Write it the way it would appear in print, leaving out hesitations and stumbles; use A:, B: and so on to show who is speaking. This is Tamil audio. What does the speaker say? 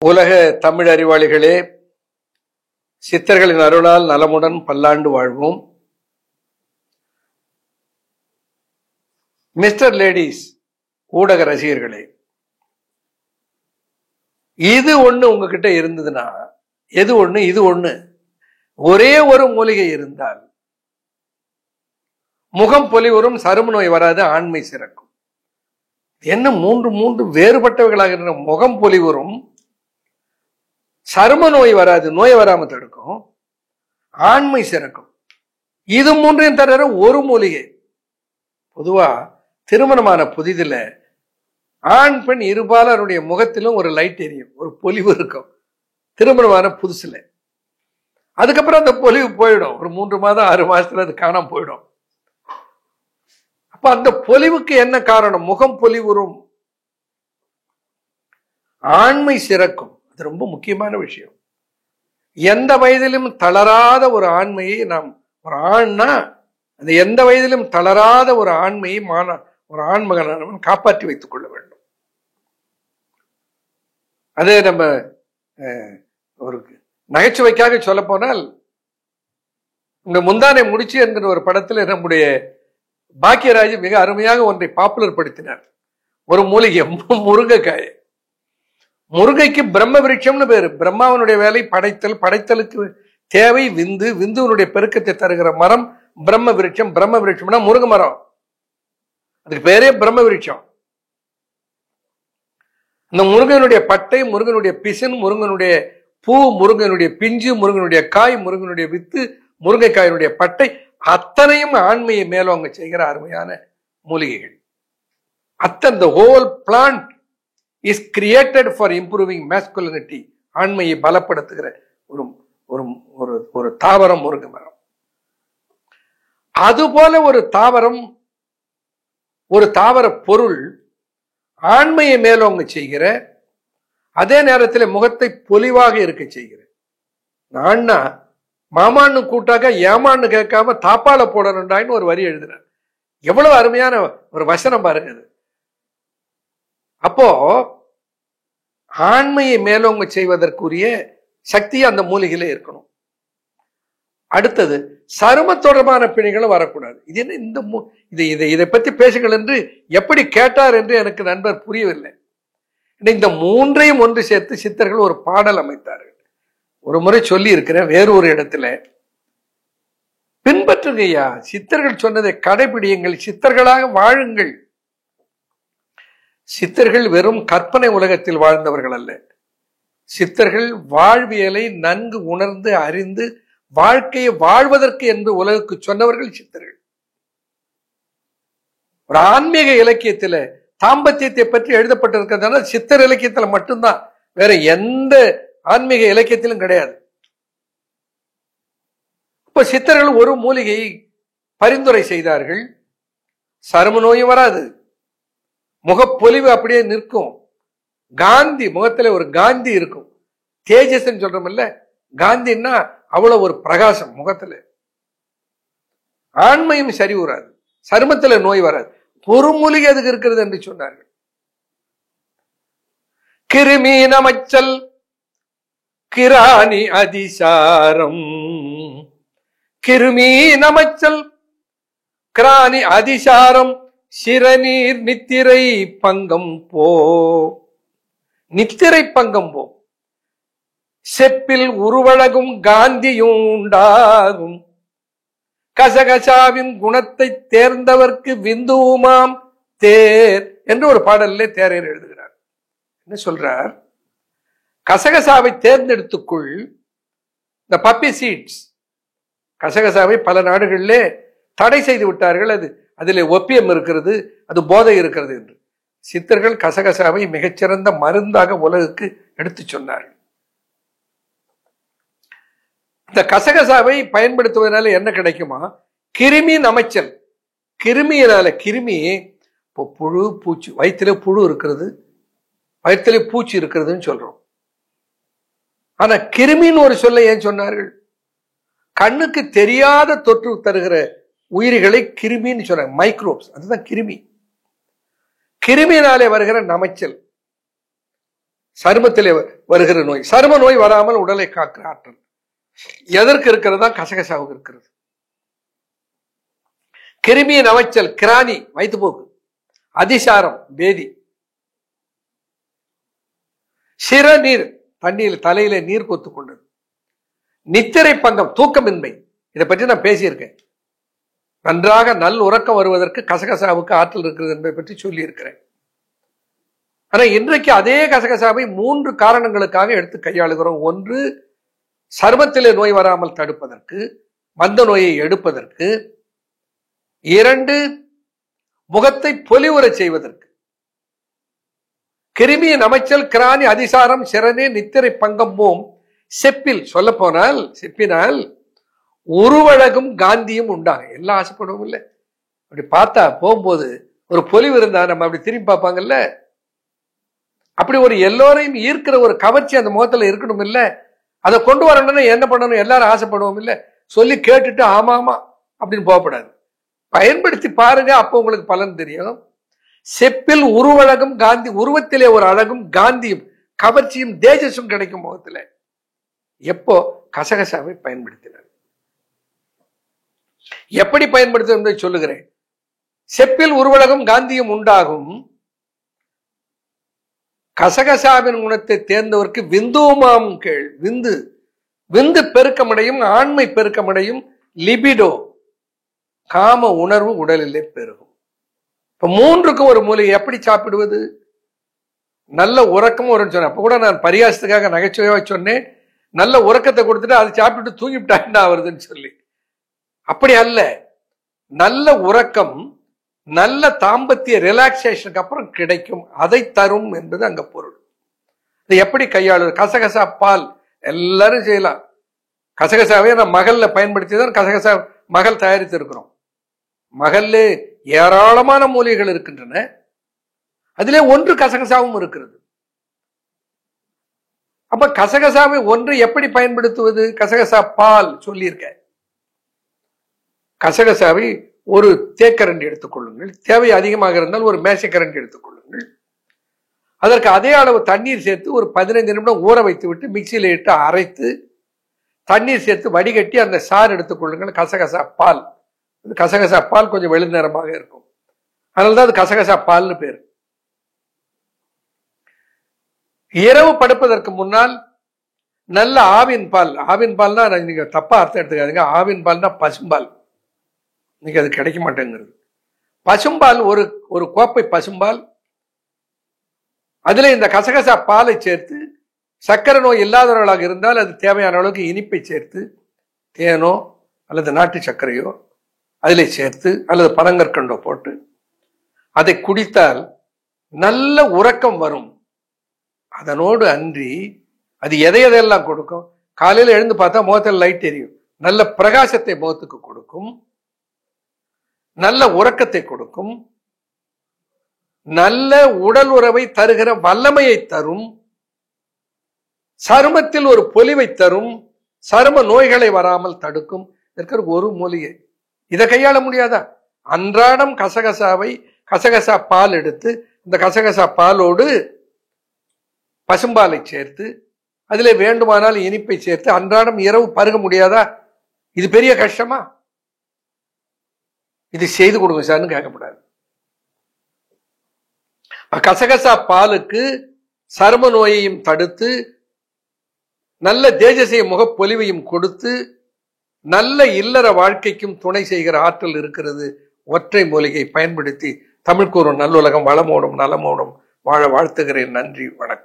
A: உலக தமிழ் அறிவாளிகளே, சித்தர்களின் அருளால் நலமுடன் பல்லாண்டு வாழ்வோம். மிஸ்டர் லேடிஸ் ஊடக ரசிகர்களே, இது ஒண்ணு உங்ககிட்ட இருந்ததுன்னா, எது ஒண்ணு இது ஒண்ணு, ஒரே ஒரு மூலிகை இருந்தால் முகம் பொலிவரும், சரும நோய் வராது, ஆண்மை சிறக்கும். என்ன மூன்று வேறுபட்டவைகளாக இருந்த முகம் பொலிவரும், சரும நோய் வராது, நோய் வராம தடுக்கும், ஆண்மை சிறக்கும். இது மூன்றையும் தவிர ஒரு மூலிகை. பொதுவா திருமணமான புதிதுல ஆண் பெண் இருபாலருடைய முகத்திலும் ஒரு லைட் எரியும், ஒரு பொலிவு இருக்கும் திருமணமான புதுசுல. அதுக்கப்புறம் அந்த பொலிவு போயிடும், ஒரு 3 மாதம் 6 மாசத்துல அது காணாம போயிடும். அப்ப அந்த பொலிவுக்கு என்ன காரணம்? முகம் பொலிவுறும், ஆண்மை சிறக்கும். அது ரொம்ப முக்கியமான விஷயம். எந்த வயதிலும் தளராத ஒரு ஆண்மையை நாம், ஒரு ஆண்னா அந்த எந்த வயதிலும் தளராத ஒரு ஆண்மையை ஒரு ஆண்மகன் காப்பாற்றி வைத்துக் கொள்ள வேண்டும். அதே நம்ம ஒரு நகைச்சுவைக்காக சொல்ல போனால், இந்த முந்தானை முடிச்சு என்கிற ஒரு படத்துல நம்முடைய பாக்கியராஜ் மிக அருமையாக ஒன்றை பாப்புலர் படுத்தினார். ஒரு மூலிகை, முருங்கைக்காய். முருங்கைக்கு பிரம்ம விருட்சம்னு பேரு. பிரம்மாவனுடைய வேலை படைத்தல், படைத்தலுக்கு தேவை விந்து, விந்துவனுடைய பெருக்கத்தை தருகிற மரம் பிரம்ம விருட்சம். பிரம்ம விருட்சம்னா முருங்கை மரம், அதுக்கு பேரே பிரம்ம விருட்சம். இந்த முருகனுடைய பட்டை, முருகனுடைய பிசின், முருகனுடைய பூ, முருகனுடைய பிஞ்சு, முருகனுடைய காய், முருகனுடைய வித்து, முருங்கைக்காயினுடைய பட்டை, அத்தனையும் ஆண்மையை மேலோங்க செய்கிற அருமையான மூலிகைகள். the whole plant is created for improving masculinity. ஆண்மையை பலப்படுத்துகிற ஒரு ஒரு ஒரு தாவரம் முருங்கை மரம். அதுபோல ஒரு தாவரம், ஒரு தாவர பொருள் ஆண்மையை மேலோங்க செய்கிற, அதே நேரத்தில் முகத்தை பொலிவாக இருக்க செய்கிற. நான்னா மாமான்னு கூட்டாக்க ஏமான்னு கேட்காம தாப்பால போடணுண்டான்னு ஒரு வரி எழுதினார். எவ்வளவு அருமையான ஒரு வசனம் பாருங்க அது. அப்போ ஆண்மையை மேலோங்க செய்வதற்குரிய சக்தி அந்த மூலிகையில இருக்கணும். அடுத்தது, சரும தொடர்பான பிணிகளும் வரக்கூடாது. இது என்ன இதை பத்தி பேசுங்கள் என்று எப்படி கேட்டார் என்று எனக்கு நண்பர் புரியவில்லை. இந்த மூன்றையும் ஒன்று சேர்த்து சித்தர்கள் ஒரு பாடல் அமைத்தார்கள். ஒரு முறை சொல்லி இருக்கிறேன் வேறொரு இடத்துல. பின்பற்றுகையா, சித்தர்கள் சொன்னதை கடைபிடியுங்கள், சித்தர்களாக வாழுங்கள். சித்தர்கள் வெறும் கற்பனை உலகத்தில் வாழ்ந்தவர்கள் அல்ல. சித்தர்கள் வாழ்வியலை நன்கு உணர்ந்து அறிந்து வாழ்க்கையை வாழ்வதற்கு என்று உலகுக்கு சொன்னவர்கள் சித்தர்கள். ஒரு ஆன்மீக இலக்கியத்துல தாம்பத்தியத்தை பற்றி எழுதப்பட்டிருக்கிறதுனால சித்தர் இலக்கியத்துல மட்டும்தான், வேற எந்த ஆன்மீக இலக்கியத்திலும் கிடையாது. இப்ப சித்தர்கள் ஒரு மூலிகையை பரிந்துரை செய்தார்கள். சரும நோயும் வராது, முகப்பொலிவு அப்படியே நிற்கும், காந்தி முகத்துல ஒரு காந்தி இருக்கும், தேஜஸ் சொல்றோம் இல்ல, காந்தின்னா அவ்வளவு ஒரு பிரகாசம் முகத்துல. ஆண்மையும் சரி வராது, சருமத்துல நோய் வராது. ஒரு மூலிகை அதுக்கு இருக்கிறது என்று சொன்னார்கள். கிருமி நமச்சல் கிராணி அதிசாரம், கிருமி நமச்சல் கிராணி அதிசாரம், சிறநீர் நித்திரை பங்கம் போ, நித்திரை பங்கம் போ, செப்பில் உருவழகும் காந்தியும் உண்டாகும், கசகசாவின் குணத்தை தேர்ந்தவர்க்கு விந்துமாம் தேர் என்று ஒரு பாடலிலே தேரையர் எழுதுகிறார். என்ன சொல்றார்? கசகசாவை தேர்ந்தெடுத்துக்குள், இந்த பப்பி சீட்ஸ், கசகசாவை பல நாடுகளிலே தடை செய்து விட்டார்கள். அதிலே ஒப்பியம் இருக்கிறது, அது போதை இருக்கிறது என்று. சித்தர்கள் கசகசாவை மிகச்சிறந்த மருந்தாக உலகுக்கு எடுத்து சொன்னார்கள். இந்த கசகசாவை பயன்படுத்துவதனால என்ன கிடைக்குமா? கிருமி அமைச்சல். கிருமியினால, கிருமி புழு பூச்சி, வயிற்றுல புழு இருக்கிறது, வயிற்றுல பூச்சி இருக்கிறதுன்னு சொல்றோம். ஆனா கிருமின்னு ஒரு சொல்ல ஏன் சொன்னார்கள்? கண்ணுக்கு தெரியாத தொற்று தருகிற உயிரிகளை கிருமின்னு சொன்னாங்க, மைக்ரோப்ஸ், அதுதான் கிருமி. கிருமியினாலே வருகிற நமைச்சல், சருமத்திலே வருகிற நோய். சரும நோய் வராமல் உடலை காக்கிற ஆற்றல் எதற்கு இருக்கிறது தான் கசகசாவுக்கு இருக்கிறது. கிருமிய நமைச்சல் கிரானி வயிற்றுப்போக்கு, அதிசாரம் பேதி, சிறுநீர் தண்ணீர் தலையில நீர் கொத்து கொண்டது, நித்திரை பங்கம் தூக்கமின்மை, இதை பற்றி நான் பேசியிருக்கேன். நன்றாக நல் உறக்கம் வருவதற்கு கசகசாவுக்கு ஆற்றல் இருக்கிறது என்பதை பற்றி சொல்லி இருக்கிறேன். ஆனா இன்றைக்கு அதே கசகசாவை 3 காரணங்களுக்காக எடுத்து கையாளுகிறோம். ஒன்று, சருமத்திலே நோய் வராமல் தடுப்பதற்கு, மந்த நோயை எடுப்பதற்கு. 2, முகத்தை பொலிவுறச் செய்வதற்கு. கிருமியின் அமைச்சல் கிரானி அதிசாரம் சிறுநீர் நித்திரை பங்கமும் செப்பில் சொல்ல போனால் செப்பினால் உருவழகும் காந்தியும் உண்டாகும். எல்லாம் ஆசைப்படுவோம் இல்லை? அப்படி பார்த்தா போகும்போது ஒரு பொலிவு இருந்தா நம்ம அப்படி திரும்பி பார்ப்பாங்கல்ல, அப்படி ஒரு எல்லோரையும் ஈர்க்கிற ஒரு கவர்ச்சி அந்த முகத்துல இருக்கணும் இல்ல? அதை கொண்டு வரணும்னா என்ன பண்ணணும்? எல்லாரும் ஆசைப்படுவோம் இல்ல? சொல்லி கேட்டுட்டு ஆமா ஆமா அப்படின்னு போகப்படாது. பயன்படுத்தி பாருங்க, அப்போ உங்களுக்கு பலன் தெரியும். செப்பில் உருவழகும் காந்தி, உருவத்திலே ஒரு அழகும் காந்தியும் கவர்ச்சியும் தேஜஸும் கிடைக்கும் முகத்துல. எப்போ? கசகசாவை பயன்படுத்தினார். எப்படி பயன்படுத்த சொல்லுகிறேன். செப்பில் உருவழகும் காந்தியும் உண்டாகும். கசகசாவின் குணத்தை தேர்ந்தவருக்கு விந்துமாம் கேள். விந்து விந்து பெருக்கமடையும், ஆண்மை பெருக்கமடையும், லிபிடோ காம உணர்வு உடலிலே பெருகும். இப்ப 3க்கும் ஒரு மூலிகை எப்படி சாப்பிடுவது? நல்ல உறக்கமும் வரும்னு சொன்னேன். அப்ப கூட நான் பரியாசத்துக்காக நகைச்சுவையா சொன்னேன், நல்ல உறக்கத்தை கொடுத்துட்டு அதை சாப்பிட்டுட்டு தூங்கிவிட்டா என்ன ஆகுதுன்னு சொல்லி. அப்படி அல்ல. நல்ல உறக்கம் நல்ல தாம்பத்திய ரிலாக்ஸேஷனுக்கு அப்புறம் கிடைக்கும், அதை தரும் என்பது அங்க பொருள். இது எப்படி கையாளுது? கசகசா பால் எல்லாரும் செய்யலாம். கசகசாவே நான் மகல்ல பயன்படுத்தி தான் கசகசா மகள் தயாரித்து இருக்கிறோம். மகல்ல ஏராளமான மூலிகைகள் இருக்கின்றன. அதிலே ஒன்று கசகசாவும் இருக்கிறது. அப்ப கசகசாவை ஒன்று எப்படி பயன்படுத்துவது? கசகசா பால் சொல்லியிருக்க. கசகசாவை ஒரு தேக்கரண்டி எடுத்துக்கொள்ளுங்கள். தேவை அதிகமாக இருந்தால் ஒரு மேசைக்கரண்டி எடுத்துக்கொள்ளுங்கள். அதற்கு அதே அளவு தண்ணீர் சேர்த்து ஒரு 15 நிமிடம் ஊற வைத்து விட்டு மிக்சியில இட்டு அரைத்து தண்ணீர் சேர்த்து வடிகட்டி அந்த சாறு எடுத்துக்கொள்ளுங்கள். கசகசா பால். கசகசா பால் கொஞ்சம் வெளிநிறமாக இருக்கும். அதனால்தான் அது கசகசா பால்னு பேரு. இரவு படுப்பதற்கு முன்னால் நல்ல ஆவின் பால். ஆவின் பால்னா நீங்க தப்பா அர்த்தம் எடுத்துக்காதீங்க. ஆவின் பால்னா பசும்பால். இன்னைக்கு அது கிடைக்க மாட்டேங்கிறது. பசும்பால் ஒரு கோப்பை பசும்பால், அதுல இந்த கசகசா பாலை சேர்த்து, சர்க்கரை நோய் இல்லாதவர்களாக இருந்தால் அது தேவையான அளவுக்கு இனிப்பை சேர்த்து, தேனோ அல்லது நாட்டு சர்க்கரையோ அதில் சேர்த்து அல்லது பனங்கற்கண்டோ போட்டு அதை குடித்தால் நல்ல உறக்கம் வரும். அதனோடு அன்றி அது எதையெல்லாம் கொடுக்கும்? காலையில் எழுந்து பார்த்தா முகத்தில் லைட் எரியும், நல்ல பிரகாசத்தை முகத்துக்கு கொடுக்கும், நல்ல உறக்கத்தை கொடுக்கும், நல்ல உடல் உறவை தருகிற வல்லமையை தரும், சருமத்தில் ஒரு பொலிவை தரும், சரும நோய்களை வராமல் தடுக்கும். இருக்கிற ஒரு மூலிகை. இதை கையாள முடியாதா? அன்றாடம் கசகசா பால் எடுத்து இந்த கசகசா பாலோடு பசும்பாலை சேர்த்து அதிலே வேண்டுமானால் இனிப்பை சேர்த்து அன்றாடம் இரவு பருக முடியாதா? இது பெரிய கஷ்டமா? இது செய்து கொடுங்க சார்னு கேட்கப்படாது. கசகசா பாலுக்கு சரும நோயையும் தடுத்து நல்ல தேஜசைய முகப்பொலிவையும் கொடுத்து நல்ல இல்லற வாழ்க்கைக்கும் துணை செய்கிற ஆற்றல் இருக்கிறது. ஒற்றை மூலிகை பயன்படுத்தி தமிழ்க்கூறும் நல்லுலகம் வளமோடும் நலமோடும் வாழ வாழ்த்துகிறேன். நன்றி, வணக்கம்.